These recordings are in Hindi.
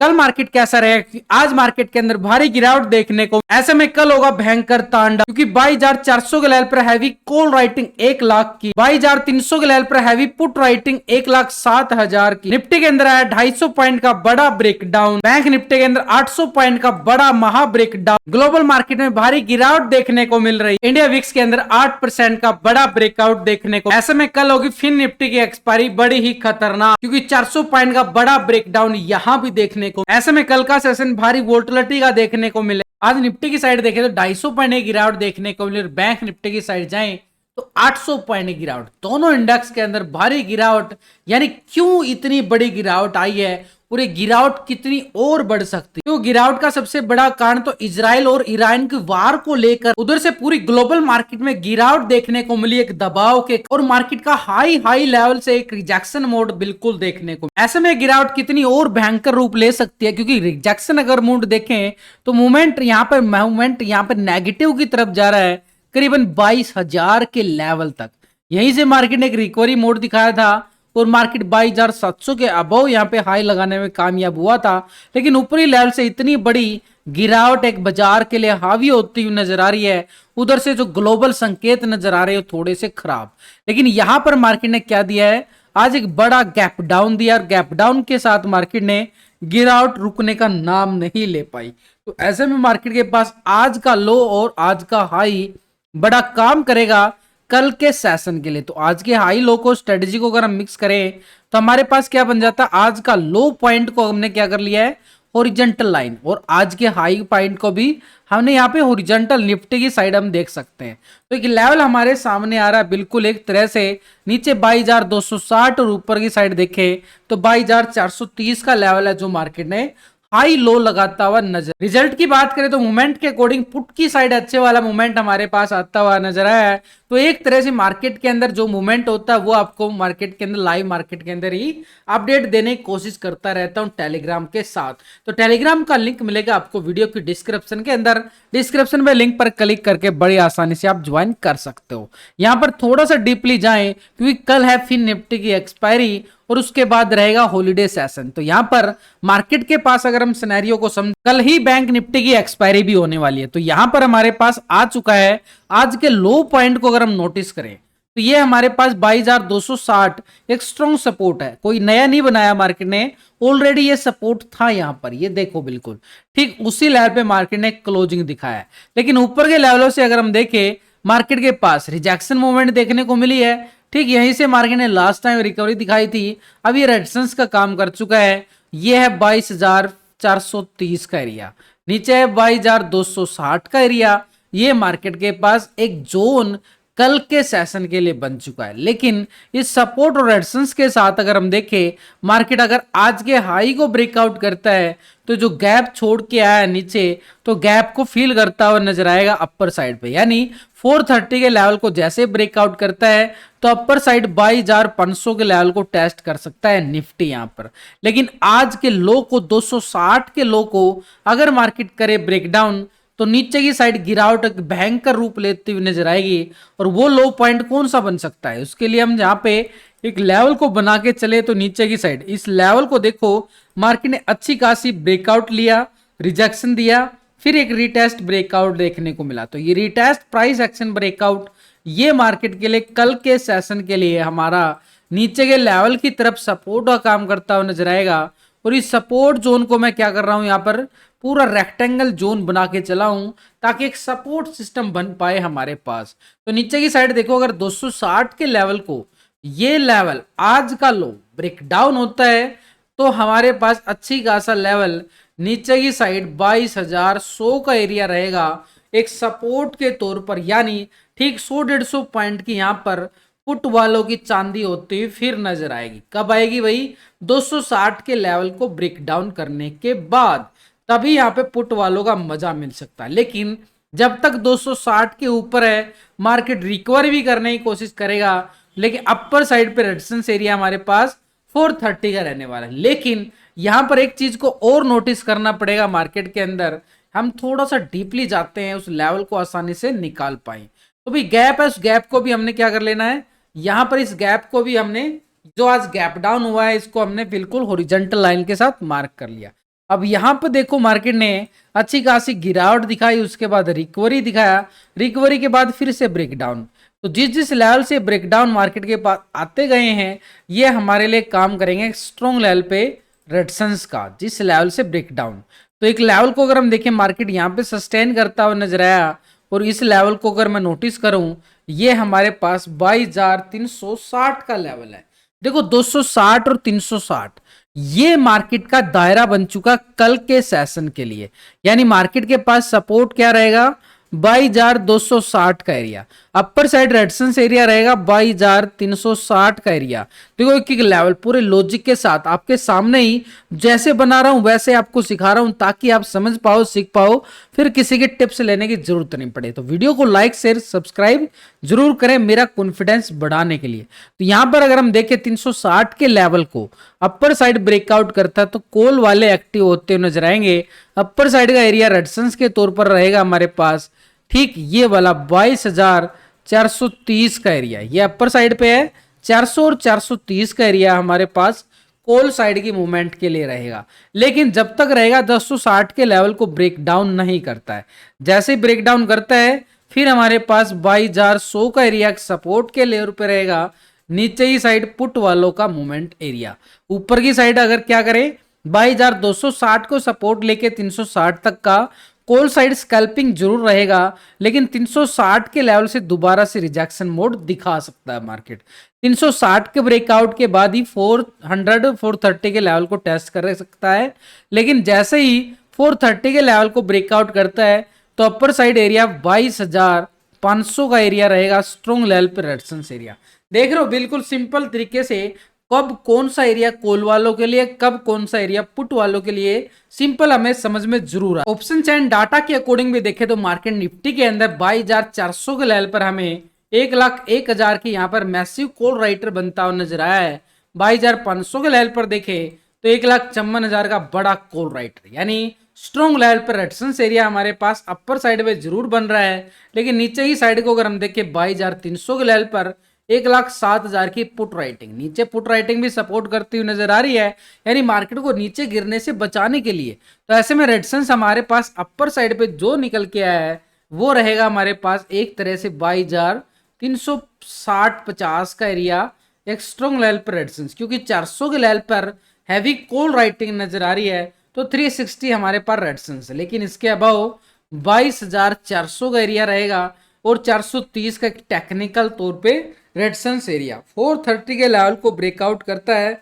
कल मार्केट कैसा रहेगा। आज मार्केट के अंदर भारी गिरावट देखने को, ऐसे में कल होगा भयंकर तांडव, क्योंकि 22,400 के लेवल पर हैवी कॉल राइटिंग 1 लाख की, 22,300 के लेवल पर हैवी पुट राइटिंग 1,07,000 की। निफ्टी के अंदर आया 250 पॉइंट का बड़ा ब्रेकडाउन, बैंक निफ्टी के अंदर 800 पॉइंट का बड़ा महा ब्रेकडाउन। ग्लोबल मार्केट में भारी गिरावट देखने को मिल रही, इंडिया विक्स के अंदर 8% का बड़ा ब्रेकआउट देखने को। ऐसे में कल होगी फिर निफ्टी की एक्सपायरी बड़ी ही खतरनाक, क्योंकि 400 पॉइंट का बड़ा ब्रेकडाउन यहां भी देखने को। ऐसे में कल का सेशन भारी वोलेटिलिटी का देखने को मिले। आज निफ्टी की साइड देखें तो 250 पॉइंट की गिरावट देखने को मिले, बैंक निफ्टी की साइड जाएं तो 800 पॉइंट की गिरावट। दोनों इंडेक्स के अंदर भारी गिरावट, यानी क्यों इतनी बड़ी गिरावट आई है और ये गिरावट कितनी और बढ़ सकती है। तो गिरावट का सबसे बड़ा कारण तो इजराइल और ईरान के वार को लेकर उधर से पूरी ग्लोबल मार्केट में गिरावट देखने को मिली, एक दबाव के, और मार्केट का हाई लेवल से एक रिजेक्शन मोड बिल्कुल देखने को। ऐसे में गिरावट कितनी और भयंकर रूप ले सकती है, क्योंकि रिजेक्शन अगर मूड देखें तो मूवमेंट यहाँ पर नेगेटिव की तरफ जा रहा है, करीबन 22,000 के लेवल तक। यहीं से मार्केट ने एक रिकवरी मोड दिखाया था और मार्केट 22,700 के अबव यहाँ पे हाई लगाने में कामयाब हुआ था। लेकिन ऊपरी लेवल से इतनी बड़ी गिरावट एक बाजार के लिए हावी होती हुई नजर आ रही है। उधर से जो ग्लोबल संकेत नजर आ रहे हैं थोड़े से खराब। लेकिन यहां पर मार्केट ने क्या दिया है, आज एक बड़ा गैप डाउन दिया, और गैप डाउन के साथ मार्केट ने गिरावट रुकने का नाम नहीं ले पाई। तो ऐसे में मार्केट के पास आज का लो और आज का हाई बड़ा काम करेगा कल के सेशन के लिए। तो आज के हाई लो को स्ट्रेटेजी को अगर हम मिक्स करें तो हमारे पास क्या बन जाता है, आज का लो पॉइंट को हमने क्या कर लिया है, हॉरिजॉन्टल लाइन, और आज के हाई पॉइंट को भी हमने यहाँ पे हॉरिजॉन्टल निफ्टी की साइड हम देख सकते हैं। तो एक लेवल हमारे सामने आ रहा है बिल्कुल एक तरह से, नीचे 22,260 और ऊपर की साइड देखें तो 22,430 का लेवल है जो मार्केट ने हाई लो लगाता हुआ नजर। रिजल्ट की बात करें तो मूवमेंट के अकॉर्डिंग पुट की साइड अच्छे वाला मूवमेंट हमारे पास आता हुआ नजर आया है। तो एक तरह से मार्केट के अंदर जो मूवमेंट होता है वो आपको मार्केट के अंदर, लाइव मार्केट के अंदर ही अपडेट देने की कोशिश करता रहता हूं टेलीग्राम के साथ। तो टेलीग्राम का लिंक मिलेगा आपको वीडियो की डिस्क्रिप्शन के अंदर, डिस्क्रिप्शन में लिंक पर क्लिक करके बड़ी आसानी से आप ज्वाइन कर सकते हो। यहाँ पर थोड़ा सा डीपली जाएं, क्योंकि कल है फिर निफ्टी की एक्सपायरी और उसके बाद रहेगा हॉलीडे सेशन। तो यहां पर मार्केट के पास अगर हम सिनेरियो को समझ, कल ही बैंक निफ्टी की एक्सपायरी भी होने वाली है। तो यहां पर हमारे पास आ चुका है आज के लो पॉइंट को अगर हम नोटिस करें तो ये हमारे पास 22,260 एक स्ट्रॉन्ग सपोर्ट है, कोई नया नहीं बनाया मार्केट ने, ऑलरेडी ये सपोर्ट था यहां पर, ये देखो बिल्कुल ठीक उसी लेवल पे मार्केट ने क्लोजिंग दिखाया है। लेकिन ऊपर के लेवलों से अगर हम देखें मार्केट के पास रिजेक्शन मूवमेंट देखने को मिली है। ठीक यहीं से मार्केट ने लास्ट टाइम रिकवरी दिखाई थी, अब ये रेजिस्टेंस का काम कर चुका है। ये है 22,430 का एरिया, नीचे है 22,260 का एरिया। ये मार्केट के पास एक जोन कल के सेशन के लिए बन चुका है। लेकिन इस सपोर्ट और रेजिस्टेंस के साथ अगर हम देखें मार्केट अगर आज के हाई को ब्रेकआउट करता है तो जो गैप छोड़ के आया है नीचे, तो गैप को फील करता हुआ नजर आएगा अपर साइड पे, यानी 430 के लेवल को जैसे ब्रेकआउट करता है तो अपर साइड 22,500 के लेवल को टेस्ट कर सकता है निफ्टी यहां पर। लेकिन आज के लो को 260 के लो को अगर मार्केट करे ब्रेकडाउन तो नीचे की साइड गिरावट एक भयंकर रूप लेती हुई नजर आएगी। और वो लो पॉइंट कौन सा बन सकता है, उसके लिए हम जहां पे एक लेवल को बना के चले तो नीचे की साइड इस लेवल को देखो, मार्केट ने अच्छी खासी ब्रेकआउट लिया, रिजेक्शन दिया, फिर एक रिटेस्ट ब्रेकआउट देखने को मिला। तो ये रिटेस्ट प्राइस एक्शन ब्रेकआउट ये मार्केट के लिए कल के सेशन के लिए हमारा नीचे के लेवल की तरफ सपोर्ट का काम करता हुआ नजर आएगा। और इस सपोर्ट जोन को मैं क्या कर रहा हूं, यहाँ पर पूरा रेक्टेंगल जोन बना के चला हूं ताकि एक सपोर्ट सिस्टम बन पाए हमारे पास। तो नीचे की साइड देखो, अगर 260 के लेवल को, ये लेवल आज का लो ब्रेकडाउन होता है तो हमारे पास अच्छी खासा लेवल नीचे की साइड 22,100 का एरिया रहेगा एक सपोर्ट के तौर पर। यानी ठीक 100-150 पॉइंट की यहाँ पर पुट वालों की चांदी होती हुई फिर नजर आएगी। कब आएगी भाई, 260 के लेवल को ब्रेक डाउन करने के बाद, तभी यहाँ पे पुट वालों का मजा मिल सकता है। लेकिन जब तक 260 के ऊपर है मार्केट रिकवर भी करने की कोशिश करेगा, लेकिन अपर साइड पे रेजिस्टेंस एरिया हमारे पास 430 का रहने वाला है। लेकिन यहां पर एक चीज को और नोटिस करना पड़ेगा, मार्केट के अंदर हम थोड़ा सा डीपली जाते हैं उस लेवल को आसानी से निकाल पाए। तो भी गैप है, उस गैप को भी हमने क्या कर लेना है, यहां पर इस गैप को भी हमने, जो आज गैप डाउन हुआ है, इसको हमने बिल्कुल हॉरिजॉन्टल लाइन के साथ मार्क कर लिया। अब यहाँ पे देखो मार्केट ने अच्छी खासी गिरावट दिखाई, उसके बाद रिकवरी दिखाया, रिकवरी के बाद फिर से ब्रेकडाउन। तो जिस जिस लेवल से ब्रेकडाउन मार्केट के पास आते गए हैं ये हमारे लिए काम करेंगे स्ट्रॉन्ग लेवल पे रेजिस्टेंस का, जिस लेवल से ब्रेकडाउन। तो एक लेवल को अगर हम देखें मार्केट यहाँ पे सस्टेन करता हुआ नजर आया, और इस लेवल को अगर मैं नोटिस करूं ये हमारे पास 22,360 का लेवल है। देखो 260 और 360 ये मार्केट का दायरा बन चुका कल के सेशन के लिए, यानी मार्केट के पास सपोर्ट क्या रहेगा 2260 का area, upper side resistance area रहेगा 22,360 का एरिया। देखो एक एक लेवल पूरे लॉजिक के साथ आपके सामने ही जैसे बना रहा हूं वैसे आपको सिखा रहा हूं ताकि आप समझ पाओ, सीख पाओ, फिर किसी के टिप्स लेने की जरूरत नहीं पड़े। तो वीडियो को लाइक शेयर सब्सक्राइब जरूर करें मेरा कॉन्फिडेंस बढ़ाने के लिए। तो यहां पर अगर हम देखें 360 के लेवल को अपर साइड ब्रेकआउट करता है तो कॉल वाले एक्टिव होते हुए नजर आएंगे। अपर साइड का एरिया रेजिस्टेंस के तौर पर रहेगा हमारे पास, ठीक ये वाला 22,430 का एरिया, ये अपर साइड पे है। 400 और 430 का एरिया हमारे पास कॉल साइड की मूवमेंट के लिए रहेगा, लेकिन जब तक रहेगा 1060 के लेवल को ब्रेक डाउन नहीं करता है। जैसे ही ब्रेक डाउन करता है फिर हमारे पास 22,100 का एरिया सपोर्ट के लेवल पे रहेगा। नीचे ही साइड पुट वालों का मूवमेंट एरिया, ऊपर की साइड अगर क्या करें 22,260 को सपोर्ट लेके 360 तक का कॉल साइड स्कैल्पिंग जरूर रहेगा, लेकिन 360 के लेवल से दोबारा से रिजेक्शन मोड दिखा सकता है मार्केट। 360 के ब्रेकआउट के बाद ही 400 430 के लेवल को टेस्ट कर सकता है, लेकिन जैसे ही 430 के लेवल को ब्रेकआउट करता है तो अपर साइड एरिया 22,500 का एरिया रहेगा स्ट्रॉन्ग लेवल पर रेजिस्टेंस एरिया। देख रहे हो बिल्कुल सिंपल तरीके से कब कौन सा एरिया कॉल वालों के लिए, कब कौन सा एरिया पुट वालों के लिए, सिंपल हमें समझ में जरूर है। ऑप्शन चैन डाटा के अकॉर्डिंग भी देखें तो मार्केट निफ्टी के अंदर 22,400 के लेवल पर हमें 1,01,000 की यहाँ पर मैसिव कॉल राइटर बनता हुआ नजर आया है। 22,500 के लेवल पर देखे तो 1,54,000 का बड़ा कॉल राइटर, यानी स्ट्रॉन्ग लेवल पर रेजिस्टेंस एरिया हमारे पास अपर साइड में जरूर बन रहा है, लेकिन नीचे ही साइड को अगर हम देखें 22,300 के लेवल पर 1,07,000 की पुट राइटिंग, नीचे पुट राइटिंग भी सपोर्ट करती हुई नजर आ रही है, यानी मार्केट को नीचे गिरने से बचाने के लिए। तो ऐसे में रेजिस्टेंस हमारे पास अपर साइड पे जो निकल के आया है वो रहेगा हमारे पास एक तरह से 22,360-50 का एरिया, एक स्ट्रॉन्ग लेवल पर रेजिस्टेंस, क्योंकि 400 के लेवल पर हैवी कॉल राइटिंग नजर आ रही है तो 360 हमारे पास रेजिस्टेंस है, लेकिन इसके अबाव 22,400 का एरिया रहेगा और 430 का टेक्निकल तौर पे रेजिस्टेंस एरिया। 430 के लेवल को ब्रेकआउट करता है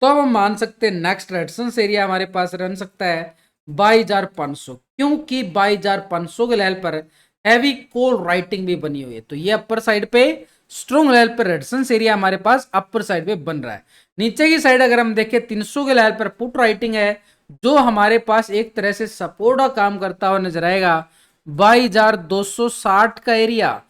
तो अब हम मान सकते हैं नेक्स्ट रेजिस्टेंस एरिया हमारे पास रन सकता है 22,500, क्योंकि 22,500 के लेवल पर हैवी कॉल राइटिंग भी बनी हुई है। तो ये अपर साइड पे स्ट्रॉन्ग लेवल पर रेजिस्टेंस एरिया हमारे पास अपर साइड पे बन रहा है। नीचे की साइड अगर हम देखें 300 के लेवल पर पुट राइटिंग है जो हमारे पास एक तरह से सपोर्ट का काम करता हुआ नजर आएगा 22,260 का एरिया,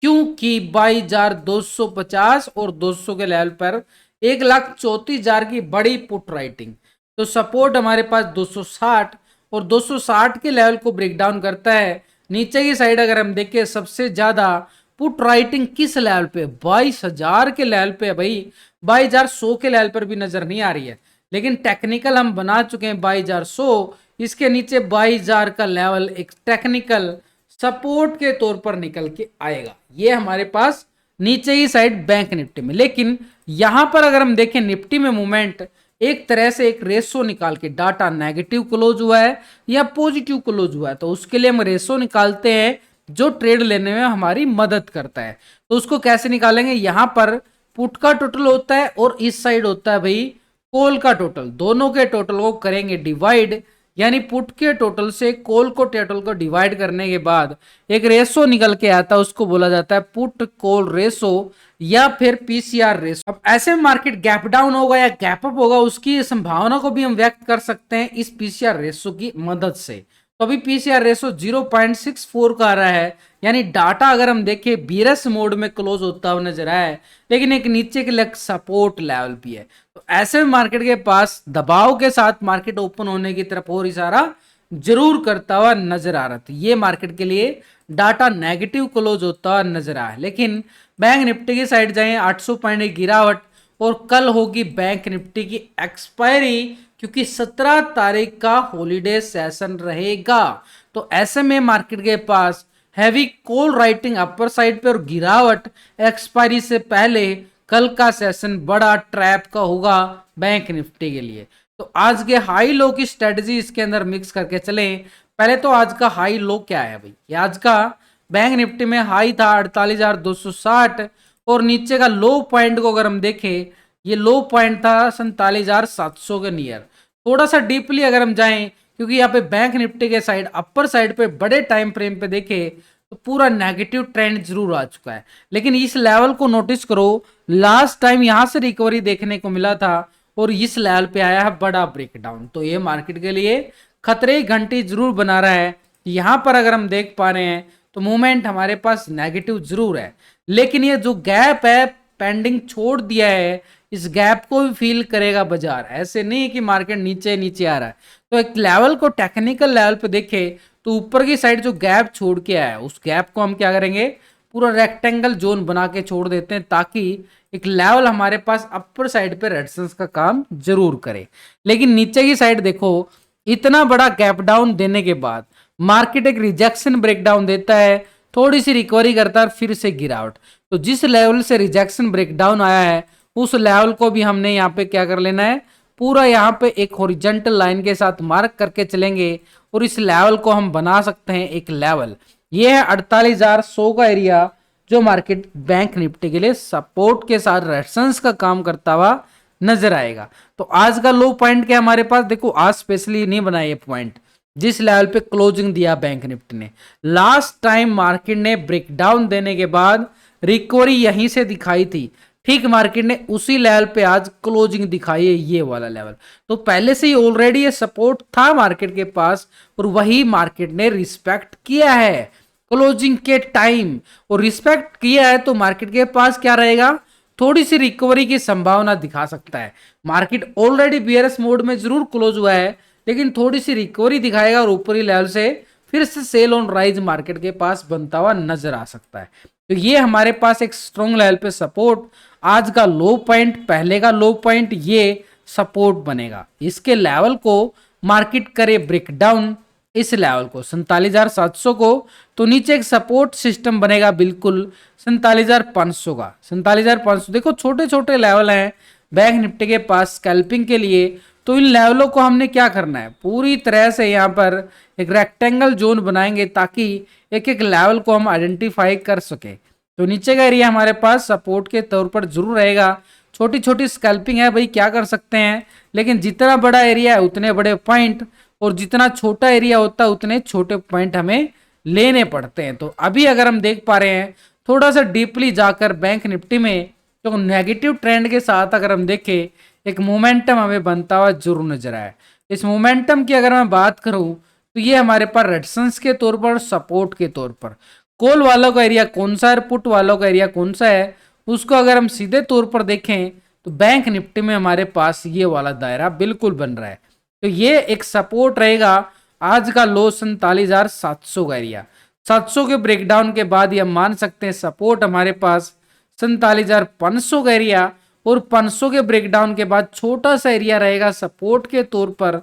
क्योंकि 22,250 और 200 के लेवल पर 1,34,000 की बड़ी पुट राइटिंग। तो सपोर्ट हमारे पास 260 और 260 के लेवल को ब्रेक डाउन करता है। नीचे की साइड अगर हम देखें सबसे ज्यादा पुट राइटिंग किस लेवल पे 22,000 के लेवल पे है भाई, 22,100 के लेवल पर भी नजर नहीं आ रही है, लेकिन टेक्निकल हम बना चुके हैं 22,100, इसके नीचे 22,000 का लेवल एक टेक्निकल सपोर्ट के तौर पर निकल के आएगा। ये हमारे पास नीचे ही साइड बैंक निफ्टी में, लेकिन यहां पर अगर हम देखें निफ्टी में मूवमेंट एक तरह से एक रेशो निकाल के डाटा नेगेटिव क्लोज हुआ है या पॉजिटिव क्लोज हुआ है, तो उसके लिए हम रेशो निकालते हैं जो ट्रेड लेने में हमारी मदद करता है। तो उसको कैसे निकालेंगे, यहां पर पुट का टोटल होता है और इस साइड होता है भाई कॉल का टोटल, दोनों के टोटल को करेंगे डिवाइड, यानी पुट के टोटल से कॉल को टोटल को डिवाइड करने के बाद एक रेशो निकल के आता है, उसको बोला जाता है पुट कॉल रेशो या फिर पीसीआर रेशो। अब ऐसे में मार्केट गैप डाउन होगा या गैप अप होगा उसकी संभावना को भी हम व्यक्त कर सकते हैं इस पीसीआर रेशो की मदद से। तो अभी पीसीआर रेशो 0.64 का आ रहा है, यानी डाटा अगर हम देखें बीरस मोड में क्लोज होता हुआ नजर आया है, लेकिन एक नीचे के लिए सपोर्ट लेवल भी है। तो ऐसे में मार्केट के पास दबाव के साथ मार्केट ओपन होने की तरफ और इशारा जरूर करता हुआ नजर आ रहा था। ये मार्केट के लिए डाटा नेगेटिव क्लोज होता हुआ नजर आया, लेकिन बैंक निफ्टी की साइड जाए 800 पॉइंट की गिरावट और कल होगी बैंक निफ्टी की एक्सपायरी क्योंकि 17 तारीख का हॉलीडे सेशन रहेगा। तो ऐसे में मार्केट के पास heavy call writing upper side पे और गिरावट एक्सपायरी से पहले कल का सेशन बड़ा ट्रैप का होगा बैंक निफ्टी के लिए। तो आज के हाई लो की स्ट्रेटजी इसके अंदर मिक्स करके चलें। पहले तो आज का हाई लो क्या है भाई, ये आज का बैंक निफ्टी में हाई था 48,260 और नीचे का लो पॉइंट को अगर हम देखें, ये लो पॉइंट था 47,700 के नियर। थोड़ा सा डीपली अगर हम जाएं, क्योंकि यहाँ पे बैंक निफ्टी के साइड अपर साइड पे बड़े टाइम फ्रेम पे देखें तो पूरा नेगेटिव ट्रेंड जरूर आ चुका है, लेकिन इस लेवल को नोटिस करो, लास्ट टाइम यहां से रिकवरी देखने को मिला था और इस लेवल पे आया है बड़ा ब्रेकडाउन। तो ये मार्केट के लिए खतरे की घंटी जरूर बना रहा है। यहां पर अगर हम देख पा रहे हैं तो मूवमेंट हमारे पास नेगेटिव जरूर है, लेकिन ये जो गैप है पेंडिंग छोड़ दिया है, इस गैप को भी फील करेगा बाजार। ऐसे नहीं कि मार्केट नीचे नीचे आ रहा है। तो एक लेवल को टेक्निकल लेवल पे देखे तो ऊपर की साइड जो गैप छोड़ के आया है, उस गैप को हम क्या करेंगे, पूरा रेक्टेंगल जोन बना के छोड़ देते हैं, ताकि एक लेवल हमारे पास अपर साइड पे रेजिस्टेंस का काम जरूर करे। लेकिन नीचे की साइड देखो, इतना बड़ा गैप डाउन देने के बाद मार्केट एक रिजेक्शन ब्रेकडाउन देता है, थोड़ी सी रिकवरी करता है, फिर से गिरावट। तो जिस लेवल से रिजेक्शन ब्रेकडाउन आया है उस लेवल को भी हमने यहाँ पे क्या कर लेना है, पूरा यहाँ पे एक हॉरिजॉन्टल लाइन के साथ मार्क करके चलेंगे और इस लेवल को हम बना सकते हैं एक लेवल। ये है 48,100 का एरिया जो मार्केट बैंक निफ्टी के लिए सपोर्ट के साथ रेजिस्टेंस का काम करता हुआ नजर आएगा। तो आज का लो पॉइंट क्या हमारे पास देखो, आज स्पेशली नहीं बनाया ये पॉइंट, जिस लेवल पे क्लोजिंग दिया बैंक निफ्टी ने। लास्ट टाइम मार्केट ने ब्रेकडाउन देने के बाद रिकवरी यहीं से दिखाई थी, ठीक मार्केट ने उसी लेवल पे आज क्लोजिंग दिखाई है, ये वाला लेवल। तो पहले से ही ऑलरेडी ये सपोर्ट था मार्केट के पास और वही मार्केट ने रिस्पेक्ट किया है क्लोजिंग के टाइम, और रिस्पेक्ट किया है तो मार्केट के पास क्या रहेगा, थोड़ी सी रिकवरी की संभावना दिखा सकता है। मार्केट ऑलरेडी बियरस मोड में जरूर क्लोज हुआ है, लेकिन थोड़ी सी रिकवरी दिखाएगा और ऊपरी लेवल से फिर से सेल ऑन राइज मार्केट के पास बनता हुआ नजर आ सकता है। तो ये हमारे पास एक स्ट्रॉन्ग लेवल पे सपोर्ट, आज का लो पॉइंट, पहले का लो पॉइंट, ये सपोर्ट बनेगा। इसके लेवल को मार्केट करे ब्रेकडाउन, इस लेवल को 47,700 को, तो नीचे एक सपोर्ट सिस्टम बनेगा बिल्कुल 47,500 का। 47,500 देखो छोटे छोटे लेवल हैं बैंक निफ्टी के पास स्कैल्पिंग के लिए। तो इन लेवलों को हमने क्या करना है, पूरी तरह से यहाँ पर एक रेक्टेंगल जोन बनाएंगे ताकि एक एक लेवल को हम आइडेंटिफाई कर सके। तो नीचे का एरिया हमारे पास सपोर्ट के तौर पर जरूर रहेगा। छोटी छोटी स्कैल्पिंग है भाई, क्या कर सकते हैं, लेकिन जितना बड़ा एरिया है उतने बड़े पॉइंट, और जितना छोटा एरिया होता है उतने छोटे पॉइंट हमें लेने पड़ते हैं। तो अभी अगर हम देख पा रहे हैं थोड़ा सा डीपली जाकर बैंक निफ्टी में, तो नेगेटिव ट्रेंड के साथ अगर हम देखें एक मोमेंटम हमें बनता हुआ जरूर नजर आया। इस मोमेंटम की अगर मैं बात करूं तो ये हमारे पास रेजिस्टेंस के तौर पर, सपोर्ट के तौर पर, कॉल वालों का एरिया कौन सा है, पुट वालों का एरिया कौन सा है, उसको अगर हम सीधे तौर पर देखें तो बैंक निफ्टी में हमारे पास ये वाला दायरा बिल्कुल बन रहा है। तो ये एक सपोर्ट रहेगा। आज का लो 47,700 का एरिया, 700 के ब्रेकडाउन के बाद ये हम मान सकते हैं सपोर्ट हमारे पास 47,500 का एरिया, और 500 के ब्रेकडाउन के बाद छोटा सा एरिया रहेगा सपोर्ट के तौर पर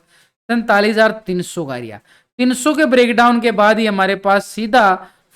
47,300 का एरिया। 300 के ब्रेकडाउन के बाद ही हमारे पास सीधा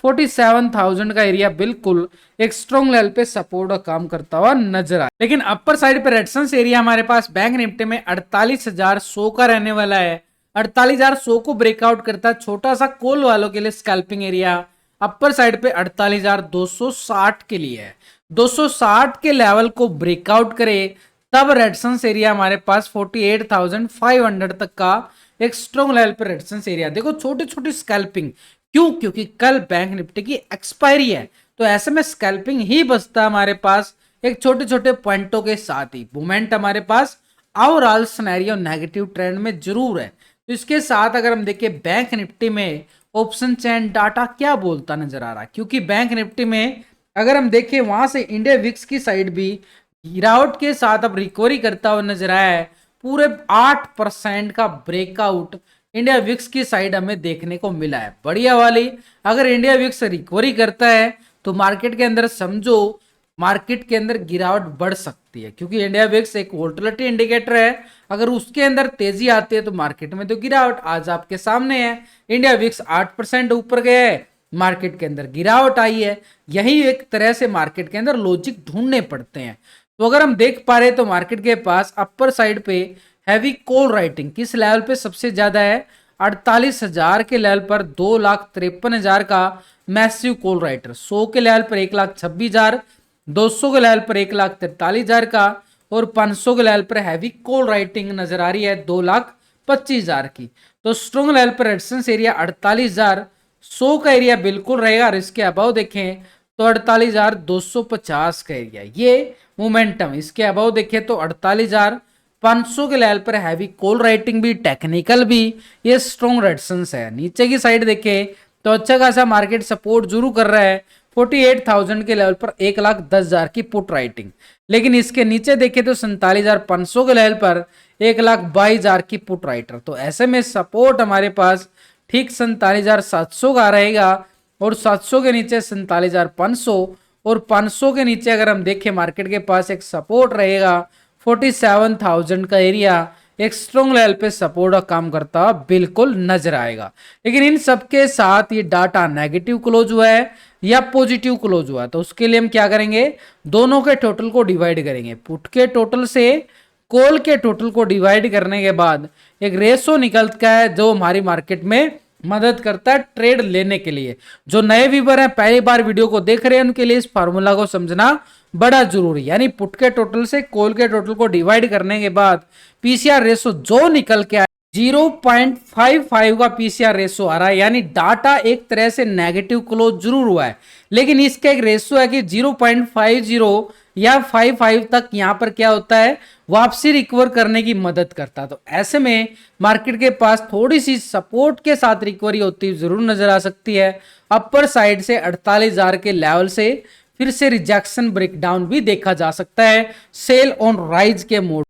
47,000 का एरिया बिल्कुल एक स्ट्रॉन्ग लेवल पे सपोर्ट का काम करता हुआ नजर आया। लेकिन अपर साइड पे रेजिस्टेंस एरिया हमारे पास बैंक निफ्टी में 48,100 का रहने वाला है। 48,100 को ब्रेकआउट करता है छोटा सा कॉल वालों के लिए स्कैल्पिंग एरिया, अपर साइड पे 48,260 के लिए है। 260 के लेवल को ब्रेकआउट करे तब रेजिस्टेंस एरिया हमारे पास 48,500 तक का एक स्ट्रॉन्ग लेवल पर रेजिस्टेंस एरिया। देखो छोटी छोटी स्कैल्पिंग, क्यों, क्योंकि कल बैंक निफ्टी की एक्सपायरी है, तो ऐसे में स्कैल्पिंग ही बचता हमारे पास एक छोटे छोटे पॉइंटों के साथ ही। मूवमेंट हमारे पास ओवरऑल सिनेरियो नेगेटिव ट्रेंड में जरूर है। तो इसके साथ अगर हम देखें बैंक निफ्टी में ऑप्शन चेन डाटा क्या बोलता नजर आ रहा है, क्योंकि बैंक निफ्टी में अगर हम देखें वहां से इंडिया विक्स की साइड भी गिरावट के साथ अब रिकवरी करता हुआ नजर आया है। पूरे 8% का ब्रेकआउट इंडिया विक्स की साइड हमें देखने को मिला है, बढ़िया वाली। अगर इंडिया विक्स रिकवरी करता है तो मार्केट के अंदर समझो मार्केट के अंदर गिरावट बढ़ सकती है, क्योंकि इंडिया विक्स एक वोलेटिलिटी इंडिकेटर है। अगर उसके अंदर तेजी आती है तो मार्केट में तो गिरावट आज आपके सामने है। इंडिया विक्स 8% ऊपर गया है, मार्केट के अंदर गिरावट आई है। यही एक तरह से मार्केट के अंदर लॉजिक ढूंढने पड़ते हैं। तो अगर हम देख पा रहे तो मार्केट के पास अपर साइड पे हैवी कॉल राइटिंग किस लेवल पे सबसे ज्यादा है, 48,000 के लेवल पर 2,53,000 का मैसिव कॉल राइटर, 100 के लेवल पर 1,26,000, 200 के लेवल पर 1,43,000 का, और 500 के लेवल पर हैवी कॉल राइटिंग नजर आ रही है 2,25,000 की। तो स्ट्रॉन्ग लेवल पर रेजिस्टेंस एरिया 48,000, 100 का एरिया बिल्कुल रहेगा। और इसके अबाव देखें तो 48,250 का एरिया, ये मोमेंटम। इसके अबाव देखें तो 48,500 के लेवल पर हैवी कॉल राइटिंग भी, टेक्निकल भी, ये स्ट्रॉन्ग रेजिस्टेंस है। नीचे की साइड देखें तो अच्छा खासा मार्केट सपोर्ट जरूर कर रहा है 48,000 के लेवल पर 1,10,000 की पुट राइटिंग। लेकिन इसके नीचे देखें तो 47,500 के लेवल पर 1,22,000 की पुट राइटर। तो ऐसे में सपोर्ट हमारे पास ठीक 47,700 का रहेगा, और 700 के नीचे 47,500, और 500 के नीचे अगर हम देखें मार्केट के पास एक सपोर्ट रहेगा 47,000 का एरिया, एक स्ट्रॉन्ग लेवल पे सपोर्ट का काम करता हुआ बिल्कुल नजर आएगा। लेकिन इन सबके साथ ये डाटा नेगेटिव क्लोज हुआ है या पॉजिटिव क्लोज हुआ है, तो उसके लिए हम क्या करेंगे, दोनों के टोटल को डिवाइड करेंगे। पुट के टोटल से कॉल के टोटल को डिवाइड करने के बाद एक रेशो निकलता है जो हमारी मार्केट में मदद करता है ट्रेड लेने के लिए। जो नए व्यूअर हैं, पहली बार वीडियो को देख रहे हैं, उनके लिए इस फार्मूला को समझना बड़ा जरूरी। यानी पुट के टोटल से कॉल के टोटल को डिवाइड करने के बाद पीसीआर रेशो जो निकल के आए 0.55 का पीसीआर रेशो आ रहा है, यानी डाटा एक तरह से नेगेटिव क्लोज जरूर हुआ है, लेकिन इसका एक रेशो है कि 0.50 या 55 तक यहां पर क्या होता है, वापसी रिकवर करने की मदद करता है। तो ऐसे में मार्केट के पास थोड़ी सी सपोर्ट के साथ रिकवरी होती जरूर नजर आ सकती है। अपर साइड से 48,000 के लेवल से फिर से रिजेक्शन ब्रेकडाउन भी देखा जा सकता है सेल ऑन राइज के मोड।